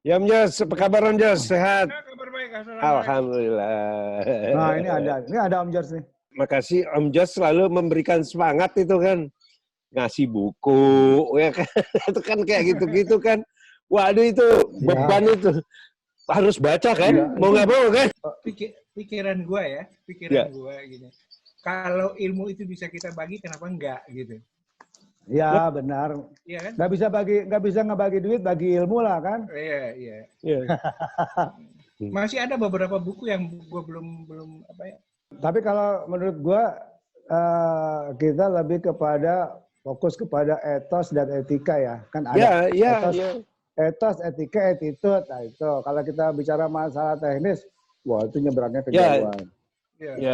Ya Om Jos, apa kabar Om Jos? Sehat? Ya, kabar baik, Alhamdulillah. Nah, ini ada Om George nih. Makasih Om Jos selalu memberikan semangat itu kan. Ngasih buku, ya kan. Itu kan kayak gitu-gitu kan. Waduh itu beban itu. Harus baca kan, Ya, mau nggak mau kan. pikiran gue ya, Ya. gue gini. Kalau ilmu itu bisa kita bagi, kenapa enggak gitu? Ya benar. Iya kan? Nggak bisa ngebagi duit, bagi ilmu lah kan. Iya. Ya. Masih ada beberapa buku yang gue belum apa ya. Tapi kalau menurut gue kita lebih kepada fokus kepada etos dan etika ya. Kan ada etos, etika, attitude. Nah itu kalau kita bicara masalah teknis, wah itu nyebrangnya kejauhan. Ya.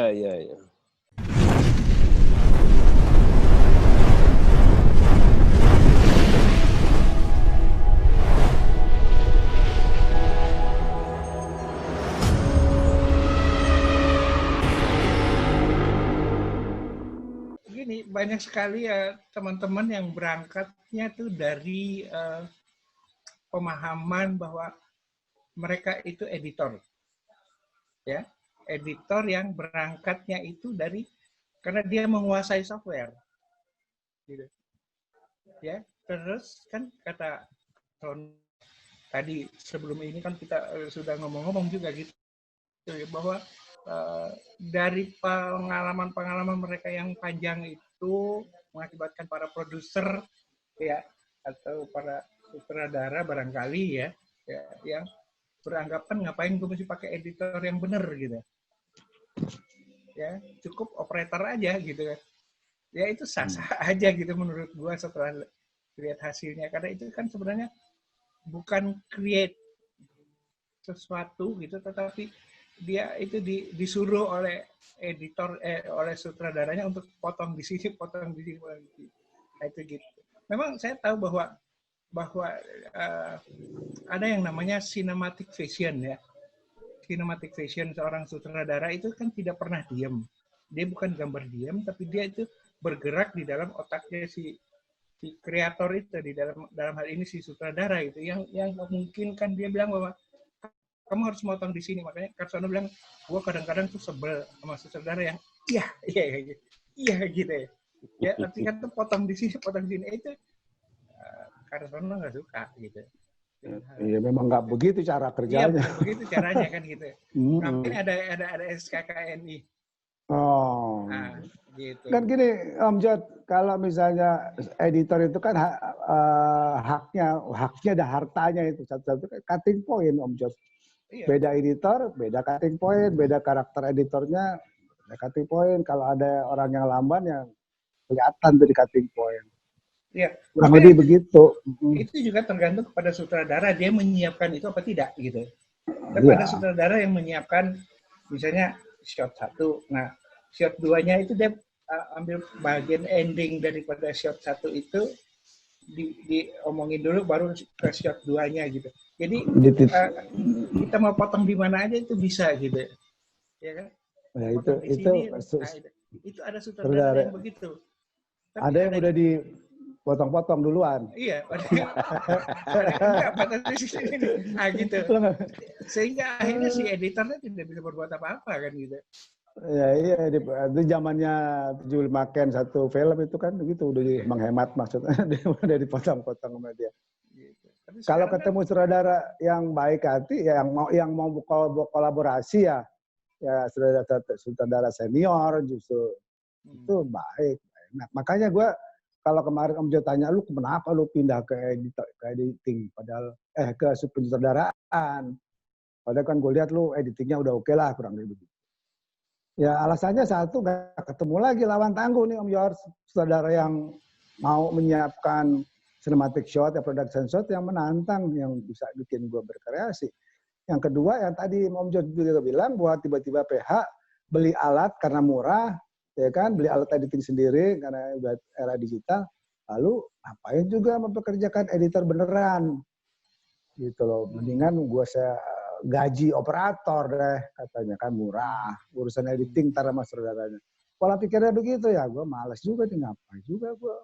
Gini, banyak sekali ya teman-teman yang berangkatnya tuh dari pemahaman bahwa mereka itu editor. Ya, editor yang berangkatnya itu dari karena dia menguasai software. Gitu. Ya, terus kan kata Ron tadi sebelum ini kan kita sudah ngomong-ngomong juga gitu bahwa dari pengalaman-pengalaman mereka yang panjang itu mengakibatkan para produser ya atau para sutradara barangkali ya yang beranggapan ngapain gue mesti pakai editor yang benar gitu ya cukup operator aja gitu kan ya itu sah-sah aja gitu menurut gue setelah lihat hasilnya karena itu kan sebenarnya bukan create sesuatu gitu tetapi dia itu disuruh oleh editor oleh sutradaranya untuk potong di sini potong di sini. Nah, itu gitu. Memang saya tahu bahwa ada yang namanya cinematic vision ya. Cinematic vision seorang sutradara itu kan tidak pernah diam. Dia bukan gambar diam tapi dia itu bergerak di dalam otaknya si kreator itu di dalam hal ini si sutradara itu yang memungkinkan dia bilang bahwa kamu harus motong di sini. Makanya Karsono bilang, gue kadang-kadang tuh sebel sama sutradara yang iya gitu ya. Ya, tapi kan tuh potong di sini itu Karsono nggak suka gitu. Iya, memang nggak begitu cara kerjanya. Iya, begitu caranya kan gitu. Ngapain ada SKKNI. Oh. Nah, gitu. Kan gini, Om Jod, kalau misalnya editor itu kan haknya ada hartanya itu satu-satu cutting point, Om Jod. Iya. Beda editor, beda cutting point, beda karakter editornya, beda cutting point. Kalau ada orang yang lamban yang kelihatan dari cutting point. Iya. Kurang lebih begitu. Itu juga tergantung kepada sutradara dia menyiapkan itu apa tidak gitu. Dan ada sutradara yang menyiapkan misalnya shot 1, nah shot 2-nya itu dia ambil bagian ending daripada shot 1 itu diomongin dulu baru ke shot 2-nya gitu. Jadi kita mau potong di mana aja itu bisa gitu. Ya kan? Nah, itu ada sutradara yang begitu. Tapi ada yang udah dipotong-potong duluan. Iya, gitu. Sehingga akhirnya si editornya tidak bisa berbuat apa-apa kan gitu. Ya iya, itu zamannya 75 Ken satu film itu kan begitu udah menghemat maksudnya dia udah dipotong-potong sama dia. Gitu. Kalau ketemu sutradara yang baik hati, ya yang mau kolaborasi ya sutradara senior justru itu baik. Nah, makanya gue kalau kemarin Om Jo tanya lu kenapa lu pindah ke editing padahal ke pensutradaraan. Padahal kan gue lihat lu editingnya udah oke lah kurang lebih begitu. Ya alasannya satu gak ketemu lagi lawan tangguh nih Om George, saudara yang mau menyiapkan cinematic shot ya production shot yang menantang yang bisa bikin gue berkreasi. Yang kedua yang tadi Om George juga bilang bahwa tiba-tiba PH beli alat karena murah, ya kan beli alat editing sendiri karena udah era digital, lalu ngapain juga mempekerjakan editor beneran, gitu loh. Mendingan gue gaji operator deh katanya kan murah urusan editing ntar sama saudaranya. Pola pikirnya begitu ya gue malas juga nih ngapain juga gue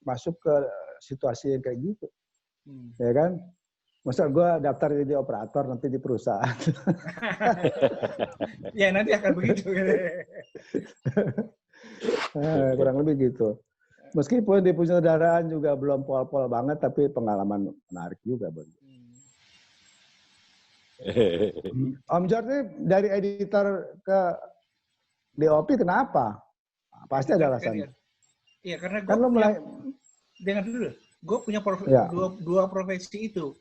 masuk ke situasi yang kayak gitu ya kan. Masa gue daftar jadi operator nanti di perusahaan. Ya nanti akan begitu. Kurang lebih gitu. Meskipun di penyutradaraan juga belum pol-pol banget, tapi pengalaman menarik juga. Om George ini dari editor ke DOP kenapa? Pasti ada alasan. Iya, karena gue kan lo mulai dengar dulu, gue punya dua profesi itu.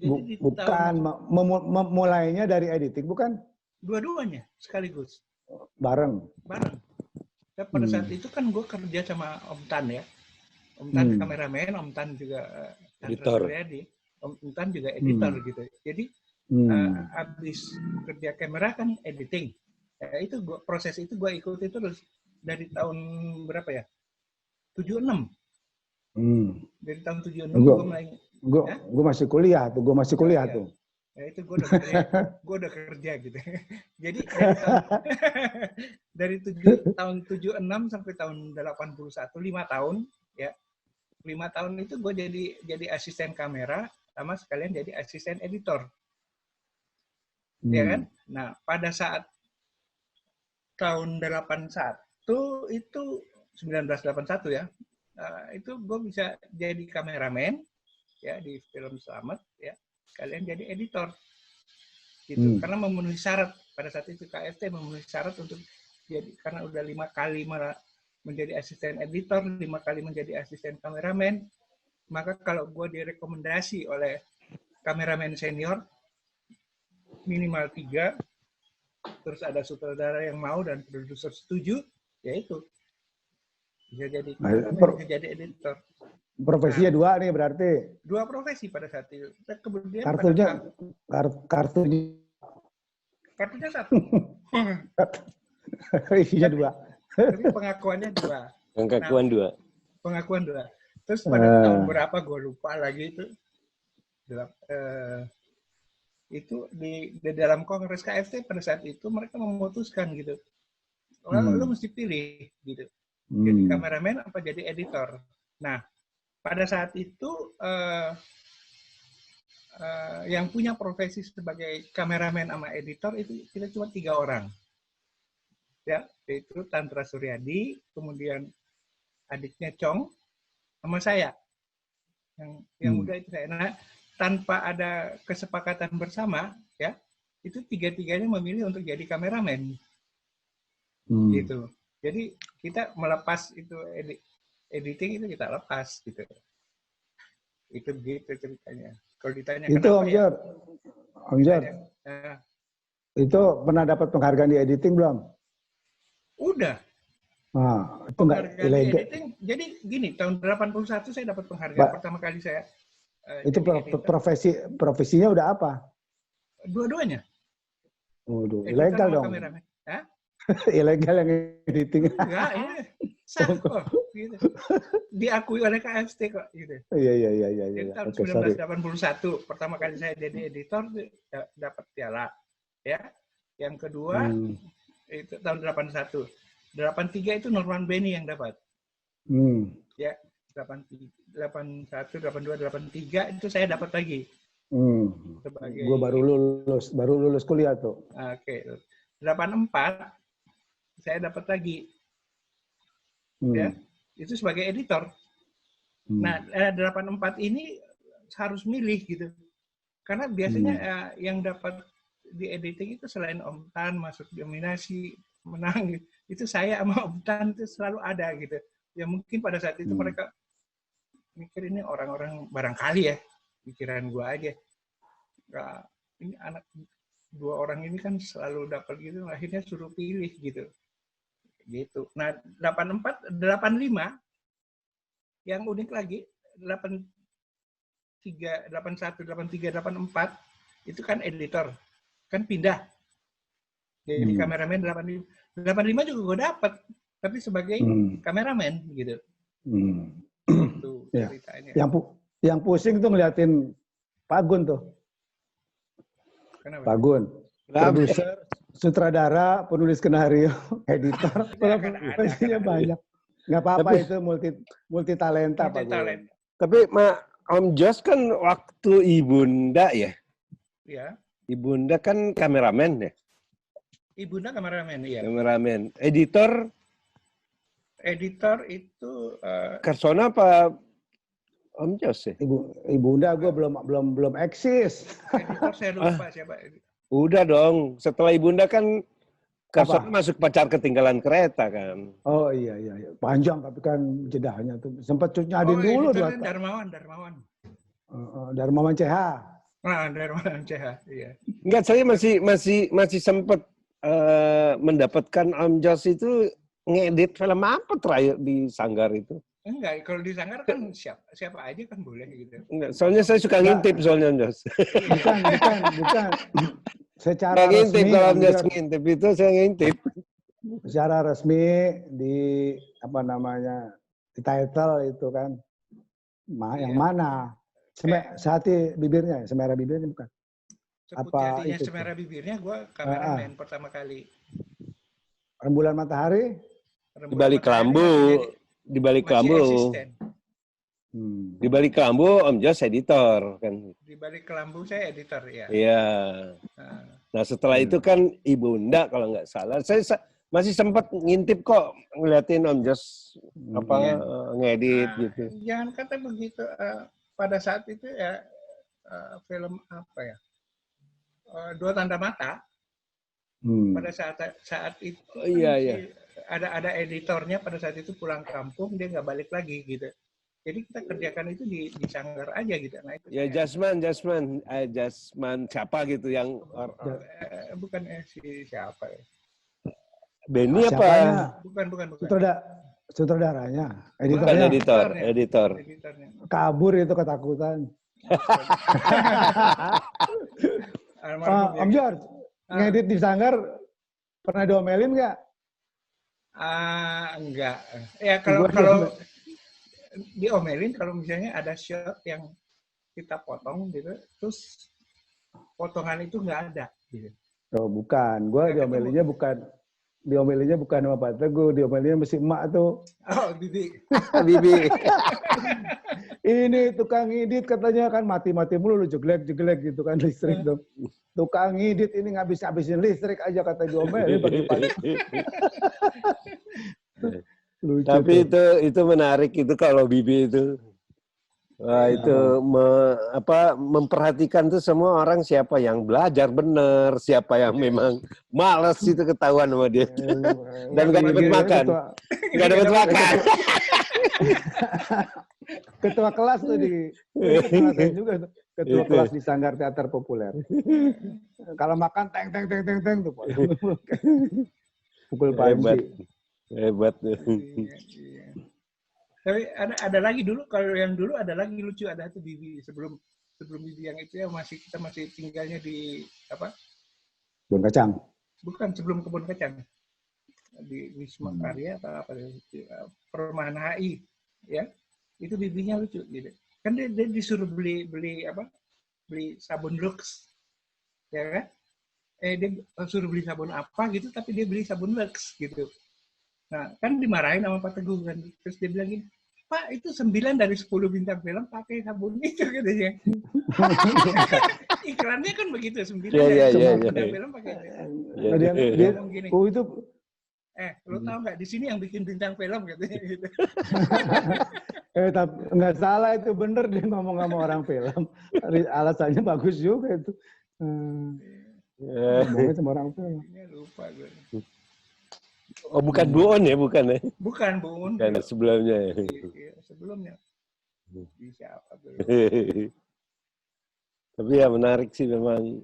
Jadi bukan memulainya dari editing, bukan? Dua-duanya sekaligus. Bareng. Dan pada saat itu kan gue kerja sama Om Tan ya. Om Tan kameramen, Om Tan juga editor. Om Tan juga editor gitu. Jadi habis kerja kamera kan editing. Itu proses itu gue ikuti terus dari tahun berapa ya? 76. Dari tahun 76 gue mulai. Gue masih kuliah tuh, tuh. Ya itu gue udah kerja gitu. Jadi dari tahun 76 sampai tahun 81, 5 tahun ya. 5 tahun itu gue jadi asisten kamera sama sekalian jadi asisten editor. Ya kan? Nah, pada saat tahun 81 itu 1981 ya. Itu gue bisa jadi kameramen ya di film Slamet ya. Kalian jadi editor gitu karena memenuhi syarat pada saat itu KFT memenuhi syarat untuk jadi karena udah 5 kali menjadi asisten editor, 5 kali menjadi asisten kameramen, maka kalau gue direkomendasi oleh kameramen senior minimal 3 terus ada sutradara yang mau dan produser setuju, ya itu bisa jadi kameramen, bisa jadi editor. Profesinya dua nih berarti. Dua profesi pada saat itu. Kemudian kartunya satu. Isinya dua. Tapi pengakuannya dua. Pengakuan dua. Terus pada tahun berapa gue lupa lagi itu. Itu di dalam kongres KFT pada saat itu mereka memutuskan gitu. Lalu lu mesti pilih gitu. Jadi kameramen apa jadi editor. Nah, pada saat itu yang punya profesi sebagai kameramen sama editor itu kita cuma 3 orang. Ya, yaitu Tantra Suryadi, kemudian adiknya Chong, sama saya. Yang muda itu saya. Nah, tanpa ada kesepakatan bersama, ya, itu 3-tiganya memilih untuk jadi kameramen. Gitu. Jadi kita melepas itu editing itu kita lepas gitu. Itu begitu ceritanya. Kalau ditanya itu Om Jor, itu pernah dapat penghargaan di editing belum? Udah. Nah, itu nggak ilegal. Editing, jadi gini, tahun 81 saya dapat penghargaan pertama kali saya. Itu profesinya udah apa? Dua-duanya. Waduh, ilegal dong. Hah? Ilegal yang editing. Enggak, ini sah kok. Gitu. Diakui oleh KFT kok. Gitu. Iya. Jadi tahun 1981 pertama kali saya jadi editor dapat piala. Ya. Yang kedua itu tahun 81. 83 itu Norman Benny yang dapat. Ya, 81, 82, 83 itu saya dapat lagi. Gue baru lulus kuliah tuh. Oke. 84 saya dapat lagi. Ya, itu sebagai editor. Nah, 84 ini harus milih gitu. Karena biasanya yang dapat di editing itu selain Om Tan masuk dominasi, menang gitu. Itu saya sama Om Tan itu selalu ada gitu. Ya mungkin pada saat itu mereka mikir ini orang-orang barangkali ya, pikiran gua aja. Nah, ini anak 2 orang ini kan selalu dapat gitu, akhirnya suruh pilih gitu. Gitu. Nah, 85 yang unik lagi 81, 83, 84 itu kan editor. Kan pindah. Jadi kameramen 85 juga gue dapat, tapi sebagai kameramen gitu. Itu ceritanya. Yang pusing tuh ngeliatin Pak Gun tuh. Kenapa? Pak Gun. Produser, sutradara, penulis skenario, editor, profesinya banyak. Nggak apa-apa itu multi talenta Pak Gun. Tapi Om Jos kan waktu Ibunda ya. Ya, Ibunda kan kameramen ya. Ibunda kameramen, ya. Kameramen. Editor Editor itu Karsona apa Om Jos ya? Ibunda gue belum eksis. editor saya lupa siapa. Udah dong. Setelah Ibunda kan Karsona Apa? masuk Pacar Ketinggalan Kereta kan. Oh iya. Panjang tapi kan jedahnya tuh. Sempat nyadin dulu. Editornya Darmawan. Darmawan CH. Nah, Darmawan CH, iya. Enggak, saya masih sempat mendapatkan Om Jos itu ngedit film apa terakhir di Sanggar itu. Enggak, kalau di Sanggar kan siapa aja kan boleh gitu. Enggak, soalnya saya suka ngintip soalnya Om Jos. Bukan. Secara Nggak ngintip, resmi, kalau Om Jos ngintip itu saya ngintip. secara resmi di apa namanya di title itu kan yang mana? Sehati bibirnya, semerah bibirnya bukan? Sebut Apa jadinya itu? Semerah Bibirnya, gue kameramen pertama kali. Rembulan matahari? Di balik kelambu, di balik kelambu, di balik kelambu Om Jos editor kan. Di balik kelambu saya editor ya. Iya. Nah setelah itu kan Ibunda kalau nggak salah, saya masih sempat ngintip kok ngeliatin Om Jos ngedit gitu. Jangan kata begitu. Pada saat itu ya film apa ya? Dua Tanda Mata. Pada saat itu ada editornya pada saat itu pulang kampung, dia nggak balik lagi gitu. Jadi kita kerjakan itu di Sanggar aja gitu. Nah, itu ya Jasman siapa gitu yang bukan siapa ya? Benny apa? Bukan. Sutradaranya, editornya. Editor. Kabur itu ketakutan. Om George, ngedit di Sanggar pernah diomelin nggak? Enggak. Ya kalau diomelin kalau misalnya ada shot yang kita potong gitu, terus potongan itu nggak ada. Gitu. Oh bukan, gue diomelinnya bukan sama Pak Teguh, diomelinnya mesti emak tuh. Oh Bibi. Bibi. Ini tukang ngedit katanya kan mati-mati mulu, jeglek gitu kan listrik tuh. Tukang ngedit ini ngabis-ngabisin listrik aja kata diomelin pagi-pagi. Lucu tapi tuh. itu menarik itu kalau Bibi itu. Wah, itu memperhatikan tuh semua orang siapa yang belajar bener, siapa yang memang malas itu ketahuan sama dia. Dan nggak dapat makan. Nggak dapat makan. Ketua kelas tuh juga tuh. Ketua kelas di Sanggar Teater Populer. Kalau makan teng tuh. Pukul panci. Hebat. Tapi ada lagi dulu, kalau yang dulu ada lagi lucu, ada tuh Bibi sebelum Bibi yang itu ya kita masih tinggalnya di apa? Kebun kacang. Bukan, sebelum kebun kacang. Di Wisma Karya atau apa Perumahan HI ya. Itu Bibinya lucu gitu. Kan dia disuruh beli sabun Lux. Ya kan? Dia suruh beli sabun apa gitu, tapi dia beli sabun Lux gitu. Nah, kan dimarahin sama Pak Teguh kan. Terus dia bilang gini, Pak, itu 9 dari 10 bintang film pakai sabun itu katanya. Iklannya kan begitu, 9 dari 10 bintang film pakai itu. Dia ngomong gini, itu lo tau nggak di sini yang bikin bintang film katanya gitu. Tapi nggak salah, itu bener dia ngomong sama orang film. Alasannya bagus juga itu. Ngomongnya sama orang film. Lupa gue. Oh, bukan Bu On ya, bukan ya? Bukan Bu On. Bukan, sebelumnya. Iya, sebelumnya. Siapa tuh? Tapi ya menarik sih memang.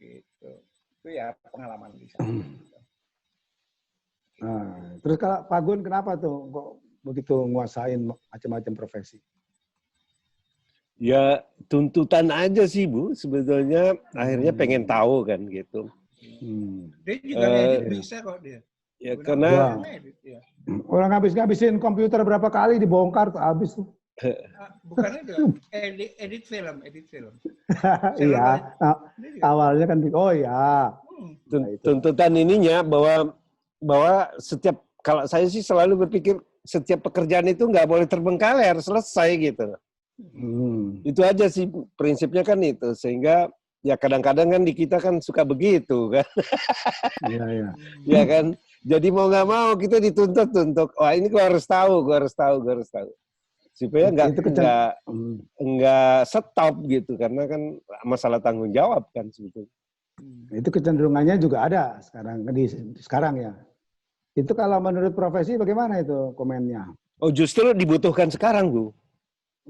Gitu. Itu ya pengalaman di sana. Nah, terus kalau Pak Gun kenapa tuh kok begitu nguasain macam-macam profesi? Ya tuntutan aja sih Bu, sebetulnya akhirnya pengen tahu kan gitu. Dia juga ngedit bisa kok dia. Ya karena orang ngabisin komputer berapa kali dibongkar tuh habis tuh. Bukan itu, edit film. Iya, awalnya kan tuntutan ininya bahwa setiap, kalau saya sih selalu berpikir setiap pekerjaan itu nggak boleh terbengkalai, harus selesai gitu. Itu aja sih prinsipnya kan itu, sehingga ya kadang-kadang kan di kita kan suka begitu kan. Iya, iya. Ya kan, jadi mau nggak mau kita dituntut untuk, wah ini gue harus tahu, supaya Itu nggak stop gitu, karena kan masalah tanggung jawab kan sebetulnya. itu kecenderungannya juga ada sekarang ya. Itu kalau menurut profesi bagaimana itu komennya? Oh justru dibutuhkan sekarang Bu.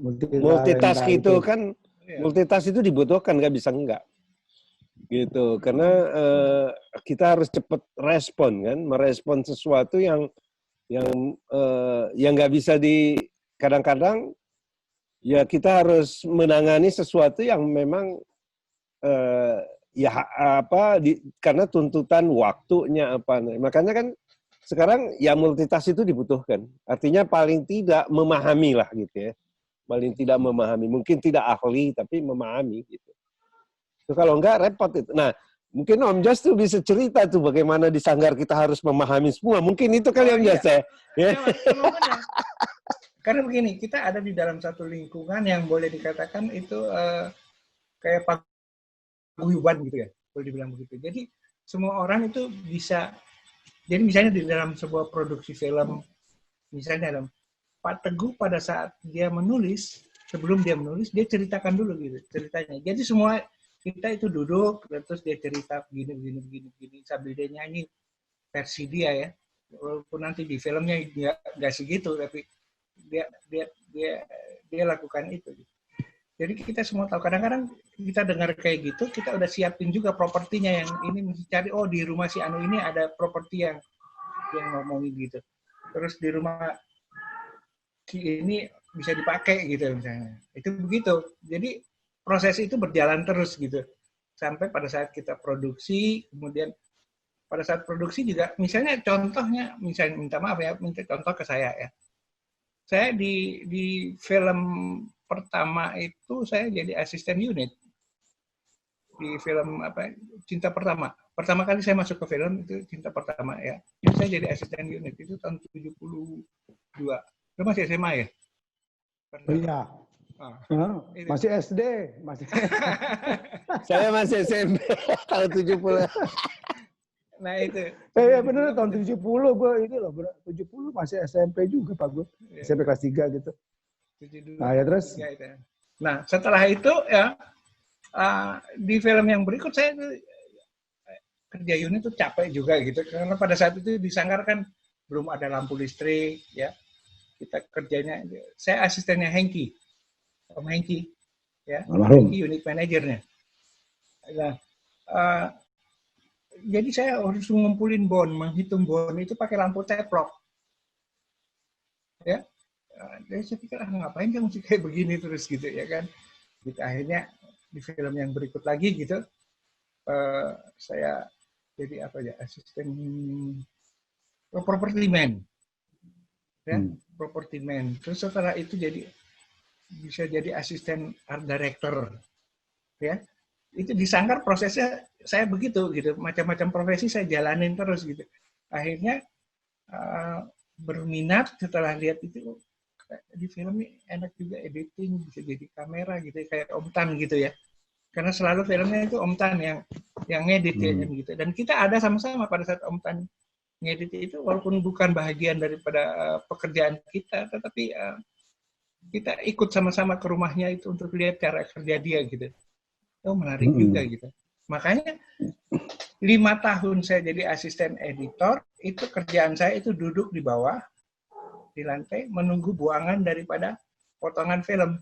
Multitask itu kan, multitask itu dibutuhkan, nggak bisa enggak. Gitu, karena kita harus cepat respon kan, merespon sesuatu yang nggak bisa kadang-kadang ya kita harus menangani sesuatu yang memang karena tuntutan waktunya apa. Makanya kan sekarang ya multitask itu dibutuhkan. Artinya paling tidak memahami lah gitu ya. Paling tidak memahami, mungkin tidak ahli tapi memahami gitu. Itu kalau enggak repot itu. Nah, mungkin Om Jas tuh bisa cerita tuh bagaimana di Sanggar kita harus memahami semua. Mungkin itu kali Om Jas ya. Karena begini, kita ada di dalam satu lingkungan yang boleh dikatakan itu kayak paguyuban gitu ya, boleh dibilang begitu. Jadi semua orang itu bisa, jadi misalnya di dalam sebuah produksi film, misalnya dalam Pak Teguh pada saat dia menulis, sebelum dia menulis, dia ceritakan dulu gitu ceritanya. Jadi semua kita itu duduk, terus dia cerita begini, sambil dia nyanyi versi dia ya. Walaupun nanti di filmnya dia nggak segitu, tapi dia lakukan itu. Jadi kita semua tahu, kadang-kadang kita dengar kayak gitu, kita udah siapin juga propertinya yang ini mesti cari, oh di rumah si Anu ini ada properti yang ngomongin gitu. Terus di rumah ini bisa dipakai gitu misalnya. Itu begitu. Jadi proses itu berjalan terus gitu. Sampai pada saat kita produksi, kemudian pada saat produksi juga, misalnya contohnya, misalnya minta maaf ya, minta contoh ke saya ya. Saya di film pertama itu saya jadi asisten unit. Di film apa, Cinta Pertama. Pertama kali saya masuk ke film itu Cinta Pertama ya. Itu saya jadi asisten unit itu tahun 72. Itu masih SMA ya? Oh iya. Masih SD, Saya masih SMP tahun 70. Nah itu. Ya bener tahun 70 gue ini loh, 70 masih SMP juga Pak gue. SMP kelas 3 gitu. 72, nah ya terus. Nah setelah itu ya di film yang berikut saya kerja unit itu capek juga gitu, karena pada saat itu di Sanggar kan belum ada lampu listrik ya. Kita kerjanya, saya asistennya Hengki, Om Hengki, ya, Hengki unit manajernya. Nah, jadi saya harus ngumpulin bon, menghitung bon itu pakai lampu teplok, ya. Jadi saya pikir ngapain kan mesti kayak begini terus gitu ya kan. Gitu, akhirnya di film yang berikut lagi gitu, saya jadi apa ya, asisten property man, ya, property man. Terus setelah itu bisa jadi asisten art director, ya. Itu di Sanggar prosesnya saya begitu gitu, macam-macam profesi saya jalanin terus gitu. Akhirnya berminat setelah lihat itu, di film ini enak juga editing, bisa jadi kamera gitu kayak Om Tan gitu ya. Karena selalu filmnya itu Om Tan yang ngedit ya gitu. Dan kita ada sama-sama pada saat Om Tan ngedit itu, walaupun bukan bahagian daripada pekerjaan kita, tetapi kita ikut sama-sama ke rumahnya itu untuk lihat cara kerja dia gitu. Oh menarik juga gitu. Makanya 5 tahun saya jadi asisten editor, itu kerjaan saya itu duduk di bawah, di lantai, menunggu buangan daripada potongan film.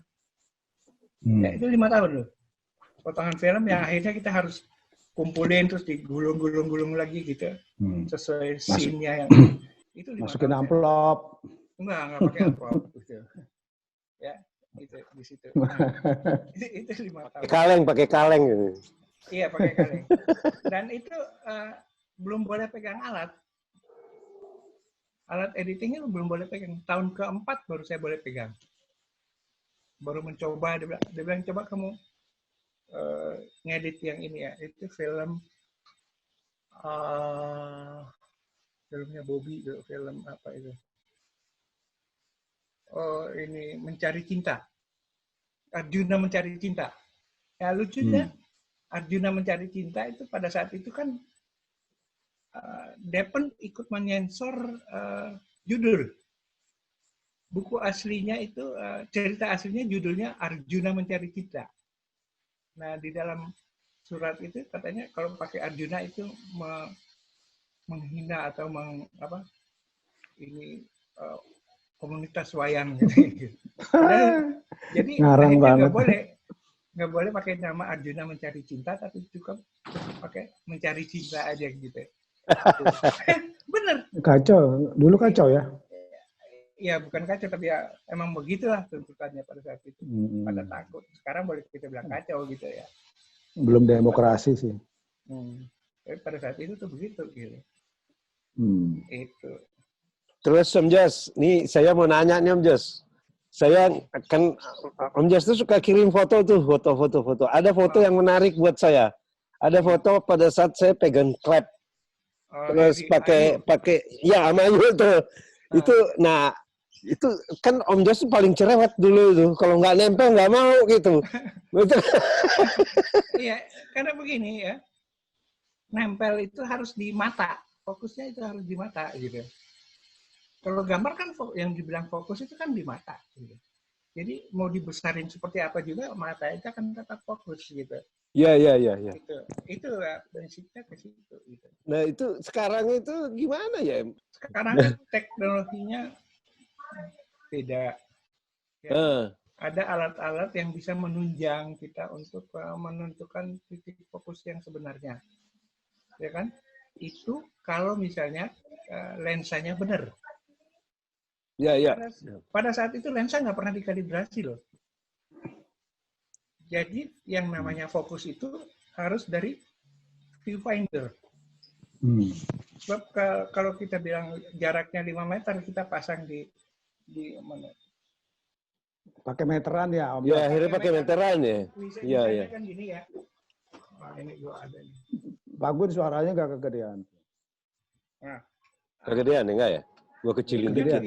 Ya, itu 5 tahun loh. Potongan film yang akhirnya kita harus kumpulin, terus digulung-gulung lagi gitu. Sesuai scene-nya yang itu 5 masukin tahun amplop. Enggak pakai amplop gitu. Ya, itu di situ. Nah, itu 5 tahun. Pakai kaleng gitu. Iya, pakai kaleng. Dan itu belum boleh pegang alat. Alat editingnya belum boleh pegang. Tahun keempat baru saya boleh pegang. Baru mencoba, dia bilang coba kamu ngedit yang ini ya. Itu film filmnya Bobby, film apa itu? ini mencari cinta. Arjuna mencari cinta. Ya lucunya Arjuna mencari cinta itu pada saat itu kan Deppen ikut menyensor judul. Buku aslinya itu, cerita aslinya judulnya Arjuna Mencari Cinta. Nah, di dalam surat itu katanya kalau pakai Arjuna itu menghina atau komunitas wayang gitu. Jadi akhirnya nggak boleh pakai nama Arjuna Mencari Cinta, tapi cukup pakai Mencari Cinta aja gitu. Bener. Kacau, dulu kacau ya. Ya bukan kacau, tapi ya emang begitulah tuntutannya pada saat itu. Pada takut. Sekarang boleh kita bilang kacau gitu ya. Belum demokrasi sih. Tapi pada saat itu tuh begitu gitu. Itu. Terus Om Jas, nih saya mau nanya nih Om Jas. Saya kan Om Jas tuh suka kirim foto. Ada foto yang menarik buat saya. Ada foto pada saat saya pegang klep. Terus pakai ya sama Ayu tuh. Itu kan Om Jas paling cerewet dulu itu. Kalau nggak nempel nggak mau gitu. Iya, karena begini ya. Nempel itu harus di mata. Fokusnya itu harus di mata gitu. Kalau gambar kan yang dibilang fokus itu kan di mata. Gitu. Jadi mau dibesarin seperti apa juga mata itu akan tetap fokus gitu. Iya. Itu prinsipnya ke situ. Gitu. Nah itu sekarang itu gimana ya? Sekarang kan teknologinya beda. Ya. Ada alat-alat yang bisa menunjang kita untuk menentukan titik fokus yang sebenarnya. Ya kan? Itu kalau misalnya lensanya benar. Ya. Pada saat itu lensa nggak pernah dikalibrasi loh. Jadi yang namanya fokus itu harus dari viewfinder. Sebab kalau kita bilang jaraknya 5 meter, kita pasang di mana? Pakai meteran ya Om? Ya akhirnya pakai meteran ya. Iya. Kan gini ya. Nah, ini gua ada nih. Bagus suaranya nggak kegedean. Nah, kegedean enggak ya? Gua kecilin dikit.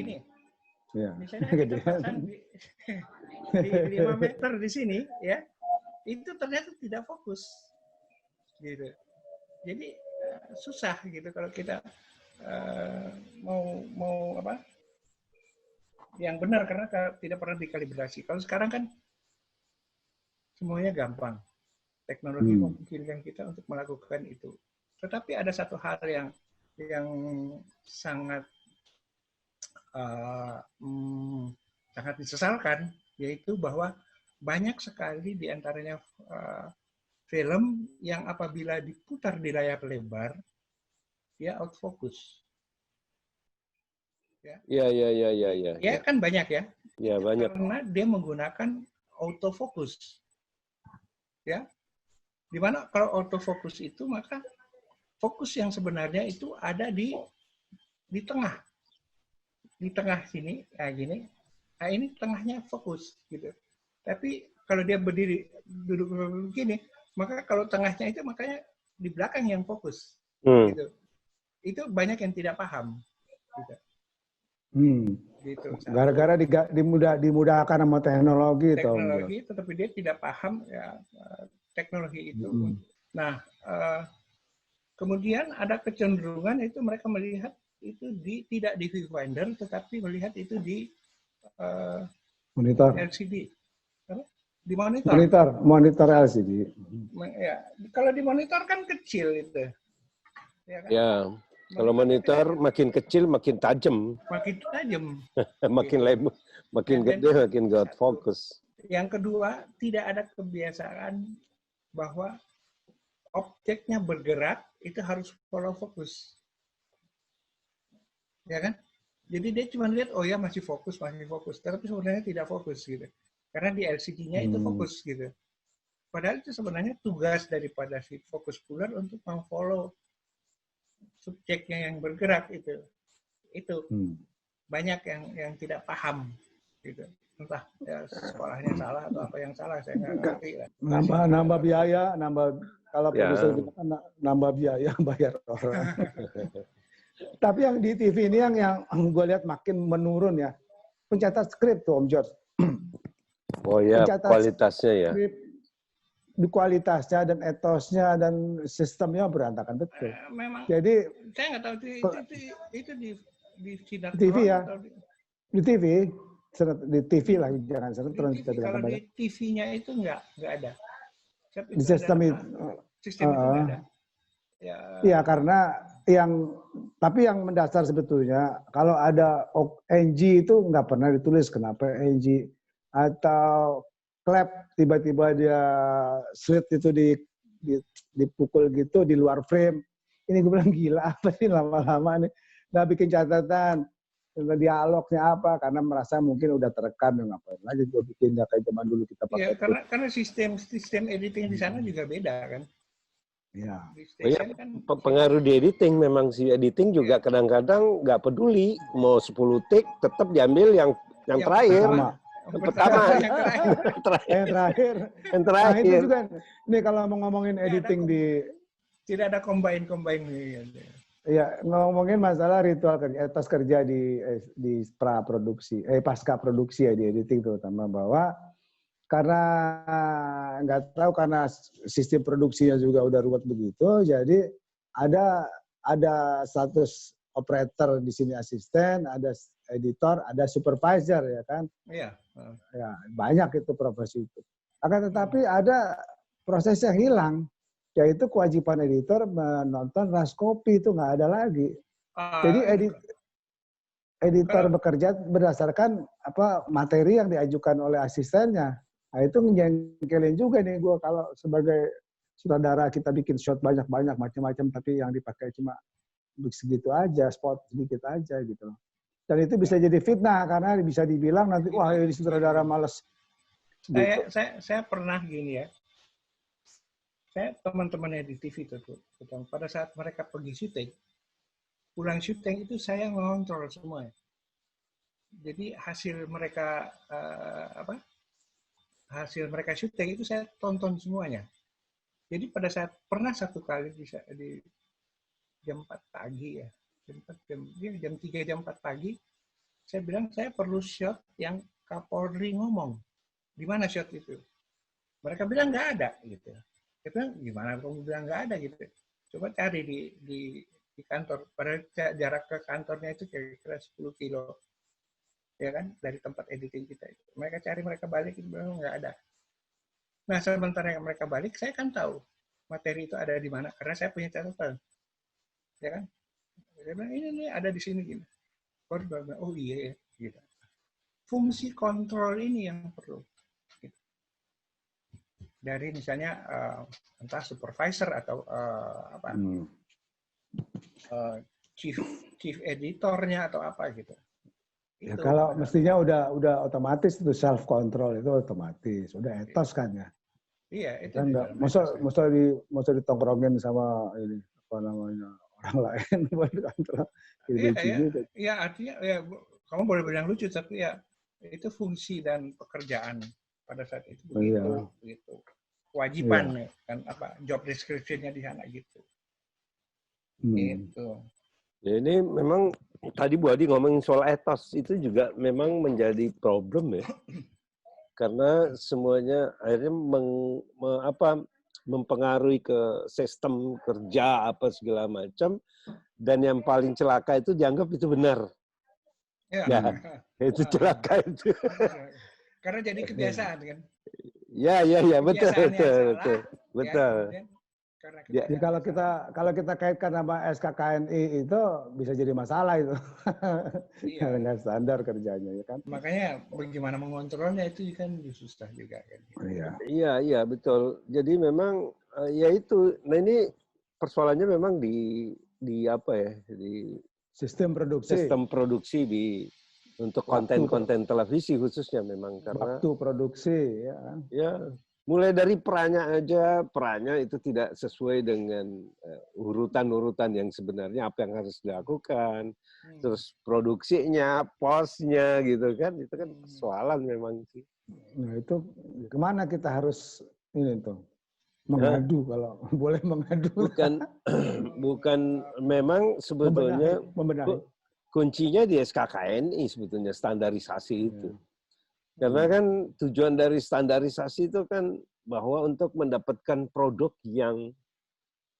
Ya. Misalnya kita pasang di 5 meter di sini, ya, itu ternyata tidak fokus, gitu. Jadi susah gitu kalau kita mau apa? Yang benar karena tidak pernah dikalibrasi. Kalau sekarang kan semuanya gampang, teknologi memungkinkan kita untuk melakukan itu. Tetapi ada satu hal yang sangat sangat disesalkan, yaitu bahwa banyak sekali diantaranya film yang apabila diputar di layar lebar, dia out focus. Iya. Ya kan banyak ya. Ya banyak. Karena dia menggunakan autofocus. Ya, dimana kalau autofocus itu maka fokus yang sebenarnya itu ada di tengah. Di tengah sini, gini. Nah, ini tengahnya fokus gitu. Tapi kalau dia duduk begini, maka kalau tengahnya itu makanya di belakang yang fokus. Gitu. Itu banyak yang tidak paham. Gitu. Gitu. Gara-gara dimudahkan sama teknologi. Tetapi dia tidak paham ya teknologi itu. Nah, kemudian ada kecenderungan itu mereka melihat itu tidak di viewfinder, tetapi melihat itu di monitor LCD. Di monitor. Monitor LCD. Ya, kalau di monitor kan kecil itu. Ya. Kan? Ya. Kalau monitor makin kecil makin tajam. Makin tajam. Makin lebar, makin gede, makin gak fokus. Yang kedua, tidak ada kebiasaan bahwa objeknya bergerak itu harus follow fokus. Ya kan? Jadi dia cuma lihat, oh ya masih fokus. Tapi sebenarnya tidak fokus gitu. Karena di LCD-nya itu fokus gitu. Padahal itu sebenarnya tugas daripada si fokus puller untuk memfollow subjeknya yang bergerak itu. Itu banyak yang tidak paham gitu. Entah ya, sekolahnya salah atau apa yang salah, saya nggak ngerti. Nambah biaya, kalau produser kita kan nambah biaya bayar orang. Tapi yang di TV ini yang gue lihat makin menurun ya. pencatat skrip tuh Om George. Oh ya, Pencatat kualitasnya ya. skrip, di kualitasnya dan etosnya dan sistemnya berantakan betul. Memang Jadi saya nggak tahu itu di sinetron TV ya, atau di TV, di TV lah, jangan sinetron di kita TV. bilang Kalau kembali. di TV-nya itu nggak ada. Di sistem itu, Sistem itu nggak ada. Ya, iya karena tapi yang mendasar sebetulnya kalau ada NG itu nggak pernah ditulis kenapa NG, atau klep tiba-tiba dia slit itu dipukul gitu di luar frame. Ini gue bilang gila apa sih lama-lama nih nggak bikin catatan dialognya apa karena merasa mungkin udah terekam ya ngapain lagi gue bikin nggak kayak zaman dulu kita ya pakai. karena sistem editing di sana juga beda kan. Iya. Di Oh ya, station kan pengaruh di editing memang si editing juga kadang-kadang nggak peduli mau 10 take tetap diambil yang terakhir. Pertama. Yang terakhir. Yang Nah itu terakhir. juga nih kalau mau ngomongin editing tidak ada combine nih. Ya ngomongin masalah ritual kerja, etos kerja di praproduksi, pasca produksi ya di editing terutama bahwa karena nggak tahu karena sistem produksinya juga udah ruwet begitu, jadi ada status operator di sini asisten, ada editor, ada supervisor ya kan? Iya. Ya banyak itu profesi itu. Akan tetapi ada proses yang hilang, yaitu kewajiban editor menonton raskopi itu nggak ada lagi. Jadi editor bekerja berdasarkan materi yang diajukan oleh asistennya. Nah itu ngejengkelin juga nih gue kalau sebagai sutradara kita bikin shot banyak-banyak macam-macam tapi yang dipakai cuma segitu aja, spot sedikit aja gitu loh. Dan itu bisa jadi fitnah karena bisa dibilang nanti wah ini sutradara males. Gitu. Saya pernah gini ya. Saya teman-temannya di TV itu pada saat mereka pergi syuting, pulang syuting itu saya ngontrol semua. Jadi hasil mereka hasil mereka syuting itu saya tonton semuanya. Jadi pada saat pernah satu kali di jam 4 pagi ya, jam 3 jam 4 pagi, saya bilang saya perlu shot yang Kapolri ngomong. Di mana shot itu? Mereka bilang nggak ada gitu. Saya bilang gimana kamu bilang nggak ada gitu. Coba cari di kantor. Padahal jarak ke kantornya itu kira-kira 10 kilo. Ya kan, dari tempat editing kita itu. Mereka cari, mereka balik, itu bilang nggak ada. Nah, sementara yang mereka balik, saya kan tahu materi itu ada di mana, karena saya punya catatan. Ya kan? Saya bilang, ini ada di sini. Gini. Oh iya, gitu. Fungsi kontrol ini yang perlu. Gitu. Dari misalnya, entah supervisor atau chief editornya atau apa gitu. Ya, kalau mestinya udah otomatis itu self control itu otomatis, udah etos kan ya. Iya, itu kan enggak masa ditongkrongin sama ini apa namanya orang lain buat kantor. Iya, artinya ya kamu boleh bilang lucu tapi ya itu fungsi dan pekerjaan pada saat itu begitu. Kewajiban kan job description-nya di sana gitu. Gitu. Ya ini memang tadi Bu Adi ngomongin soal etos itu juga memang menjadi problem ya. Karena semuanya akhirnya mempengaruhi ke sistem kerja apa segala macam dan yang paling celaka itu dianggap itu benar. Ya, itu celaka itu. Karena jadi kebiasaan kan. Ya, betul. Ya, kalau kita kaitkan sama SKKNI itu bisa jadi masalah itu. Iya. Nggak standar kerjanya ya kan. Makanya bagaimana mengontrolnya itu kan susah juga kan. Iya, betul. Jadi memang ya itu. Nah ini persoalannya memang di apa ya? Di sistem produksi untuk konten-konten televisi khususnya memang karena waktu produksi ya. Ya. Mulai dari perannya itu tidak sesuai dengan urutan-urutan yang sebenarnya apa yang harus dilakukan. Terus produksinya, posnya gitu kan, itu kan persoalan memang sih. Nah itu kemana kita harus ini tuh mengadu kalau boleh mengadu. Bukan memang sebetulnya membenahi. kuncinya di SKKNI sebetulnya standarisasi itu. Karena kan tujuan dari standarisasi itu kan bahwa untuk mendapatkan produk yang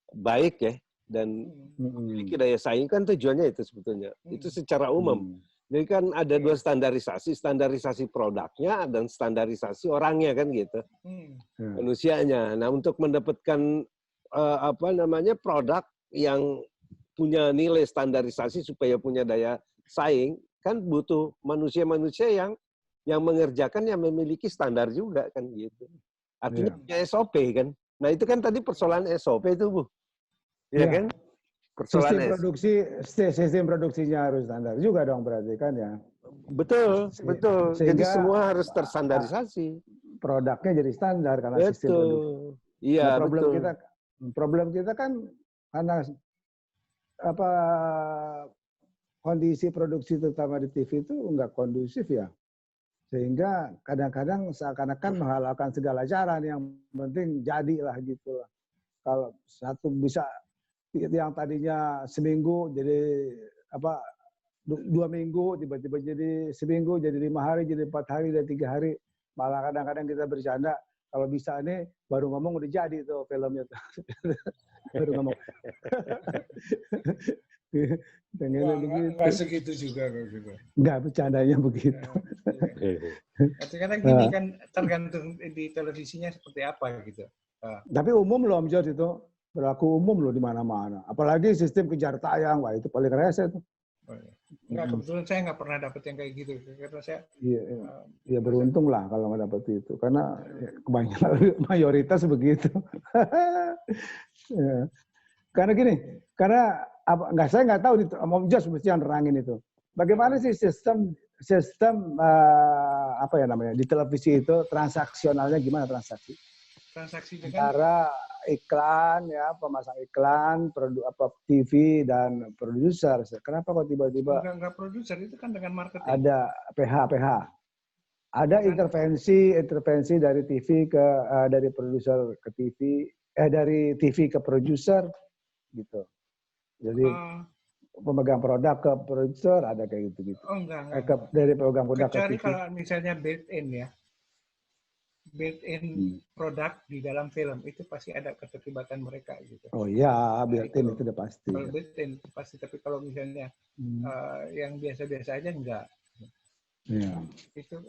baik ya dan memiliki daya saing kan tujuannya itu sebetulnya. Itu secara umum. Jadi kan ada dua standarisasi produknya dan standarisasi orangnya kan gitu. Manusianya. Nah, untuk mendapatkan produk yang punya nilai standarisasi supaya punya daya saing kan butuh manusia-manusia yang mengerjakan yang memiliki standar juga kan gitu. Artinya punya SOP kan. Nah, itu kan tadi persoalan SOP itu, Bu. Iya kan? Sistem produksinya harus standar juga dong berarti kan ya. Betul. Sehingga jadi semua harus terstandarisasi. Produknya jadi standar karena sistem produksi. Iya, nah, betul. Problem kita kan karena kondisi produksi terutama di TV itu nggak kondusif ya. Sehingga kadang-kadang seakan-akan menghalalkan segala cara yang penting jadilah gitu lah. Kalau satu bisa yang tadinya seminggu jadi 2 minggu tiba-tiba jadi seminggu jadi 5 hari jadi 4 hari dan 3 hari malah kadang-kadang kita bercanda kalau bisa nih baru ngomong udah jadi tuh filmnya tuh. Baru ngomong. Enggak segitu juga. Enggak, bercandanya begitu. Karena gini kan tergantung di televisinya seperti apa gitu. Tapi umum loh Om George itu. Berlaku umum loh di mana-mana. Apalagi sistem kejar tayang, wah itu paling rese tuh. Enggak, kebetulan saya nggak pernah dapet yang kayak gitu. Karena saya Iya beruntung lah kalau nggak dapet itu. Karena kebanyakan mayoritas begitu. Ya. Karena gini, saya nggak tahu Om Jos mesti yang nerangin itu. Bagaimana sih sistem di televisi itu transaksionalnya gimana transaksi? Transaksi antara iklan ya, pemasang iklan, TV dan produser. Kenapa kok tiba-tiba enggak produser itu kan dengan marketing. Ada PH. Ada intervensi dari TV dari produser ke TV, dari TV ke produser gitu. Jadi pemegang produk ke produser ada kayak gitu-gitu. Oh enggak. Dari pemegang produk ke TV. Kecuali kalau misalnya built-in ya. Built-in produk di dalam film itu pasti ada keterlibatan mereka gitu. Oh iya, built-in itu udah pasti. Kalau built-in pasti, tapi kalau misalnya yang biasa-biasa aja enggak. Iya. Itu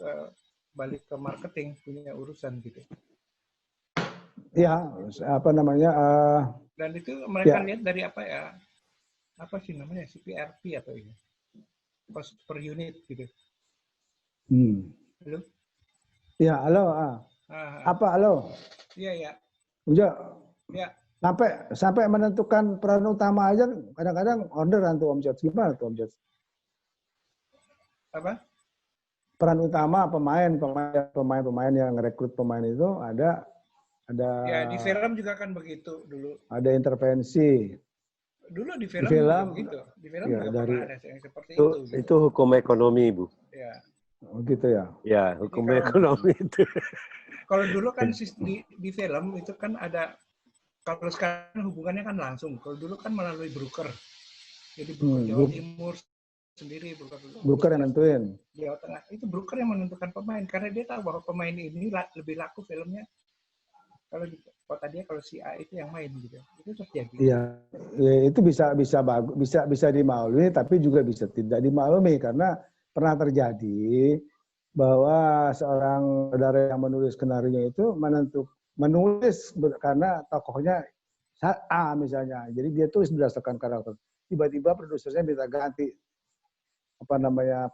balik ke marketing punya urusan gitu. Iya, dan itu mereka lihat dari apa ya? Apa sih namanya? CPRP atau ini? Cost per unit gitu. Halo? Ya, halo. Apa halo? Iya. Ya. Sampai menentukan peran utama aja kadang-kadang orderan tuh Om George. Gimana tuh Om George? Apa? Peran utama pemain yang rekrut pemain itu ada. Ya di film juga kan begitu dulu. Ada intervensi. Dulu di film begitu. Di film juga pernah ada yang seperti itu. Itu hukum ekonomi, Bu. Ya. Oh gitu ya? Ya, hukum ekonomi itu. Kalau dulu kan di film itu kan ada, kalau sekarang hubungannya kan langsung. Kalau dulu kan melalui broker. Jadi broker Jawa Timur sendiri, broker yang nentuin. Jawa Tengah. Itu broker yang menentukan pemain. Karena dia tahu bahwa pemain ini lebih laku filmnya. Kalau di kota dia, kalau si A itu yang main gitu. Itu terjadi. Iya, itu bisa dimaklumi, tapi juga bisa tidak dimaklumi karena pernah terjadi bahwa seorang saudara yang menulis skenario itu menulis karena tokohnya A misalnya, jadi dia tulis berdasarkan karakter. Tiba-tiba produsernya minta ganti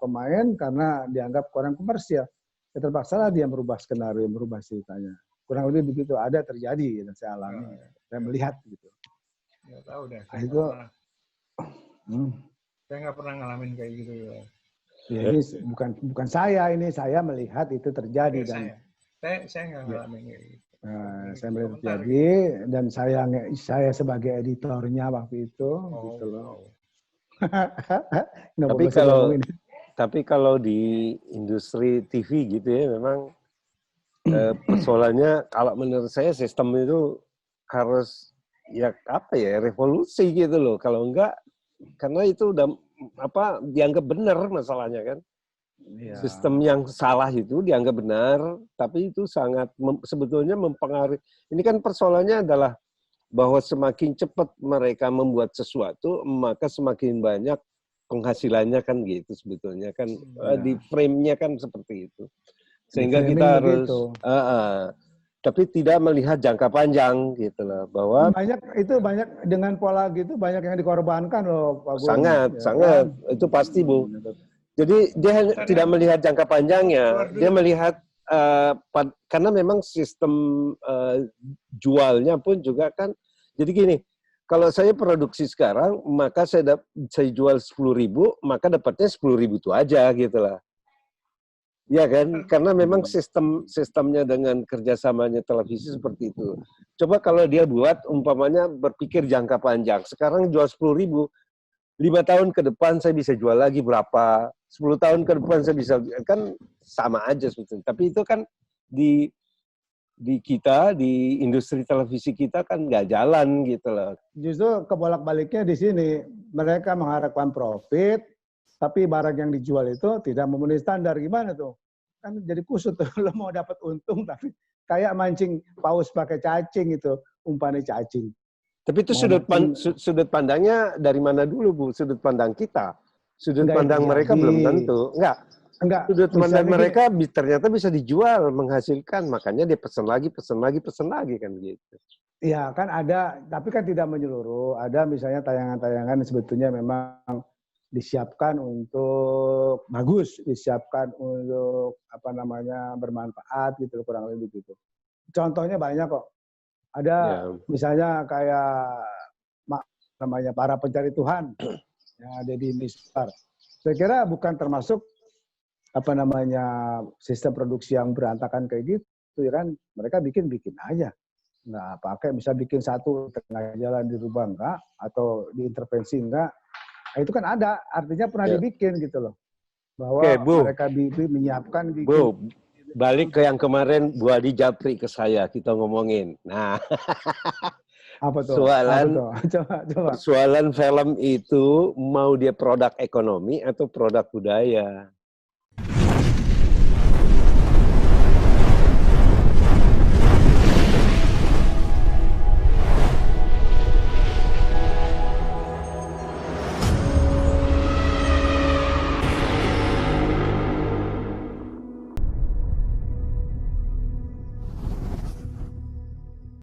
pemain karena dianggap kurang komersial. Ya terpaksa dia merubah skenario, merubah ceritanya. Kurang lebih begitu, ada terjadi dan saya alami, saya melihat gitu. Nggak tahu deh. Saya nggak pernah ngalamin kayak gitu. Ya, ini bukan saya melihat itu terjadi saya nggak ngalamin kayak gitu. Saya melihat terjadi dan saya sebagai editornya waktu itu gitu loh. Tapi kalau di industri TV gitu ya memang persoalannya kalau menurut saya sistem itu harus revolusi gitu loh. Kalau enggak, karena itu udah dianggap benar masalahnya kan. Iya. Sistem yang salah itu dianggap benar, tapi itu sangat sebetulnya mempengaruhi. Ini kan persoalannya adalah bahwa semakin cepat mereka membuat sesuatu, maka semakin banyak penghasilannya kan gitu sebetulnya kan. Di frame-nya kan seperti itu. Sehingga kita harus tapi tidak melihat jangka panjang gitu loh, bahwa banyak dengan pola gitu banyak yang dikorbankan loh Pak Gun. Sangat itu pasti Bu. Jadi dia tidak melihat jangka panjangnya, dia melihat karena memang sistem jualnya pun juga kan. Jadi gini, kalau saya produksi sekarang, maka saya jual 10.000, maka dapatnya 10.000 itu aja gitu lah. Ya kan, karena memang sistemnya dengan kerjasamanya televisi seperti itu. Coba kalau dia buat umpamanya berpikir jangka panjang. Sekarang jual 10.000, 5 tahun ke depan saya bisa jual lagi berapa? 10 tahun ke depan saya bisa, kan sama aja sebetulnya. Tapi itu kan di kita, di industri televisi kita kan nggak jalan gitu loh. Justru kebolak-baliknya di sini, mereka mengharapkan profit, tapi barang yang dijual itu tidak memenuhi standar. Gimana tuh? Kan jadi kusut tuh, lo mau dapat untung, tapi kayak mancing paus pakai cacing itu, umpannya cacing. Tapi itu sudut pandangnya dari mana dulu Bu? Sudut pandang kita. Sudut pandang mereka belum tentu. Enggak. Sudut pandang mereka ternyata bisa dijual, menghasilkan. Makanya dia pesan lagi kan gitu. Iya kan ada, tapi kan tidak menyeluruh. Ada misalnya tayangan-tayangan sebetulnya memang disiapkan untuk bagus, disiapkan untuk bermanfaat gitu, kurang lebih gitu. Contohnya banyak kok. Ada misalnya kayak para pencari Tuhan yang ada di Misbar. Saya kira bukan termasuk sistem produksi yang berantakan kayak gitu ya kan. Mereka bikin aja. Nggak pakai, bisa bikin satu tengah jalan dirubah enggak, atau diintervensi enggak. Nah, itu kan ada, artinya pernah dibikin gitu loh. Bahwa mereka menyiapkan bikin. Bu, balik ke yang kemarin Bu Adi Japri ke saya, kita ngomongin. Nah, apa tuh? Persoalan film itu mau dia produk ekonomi atau produk budaya.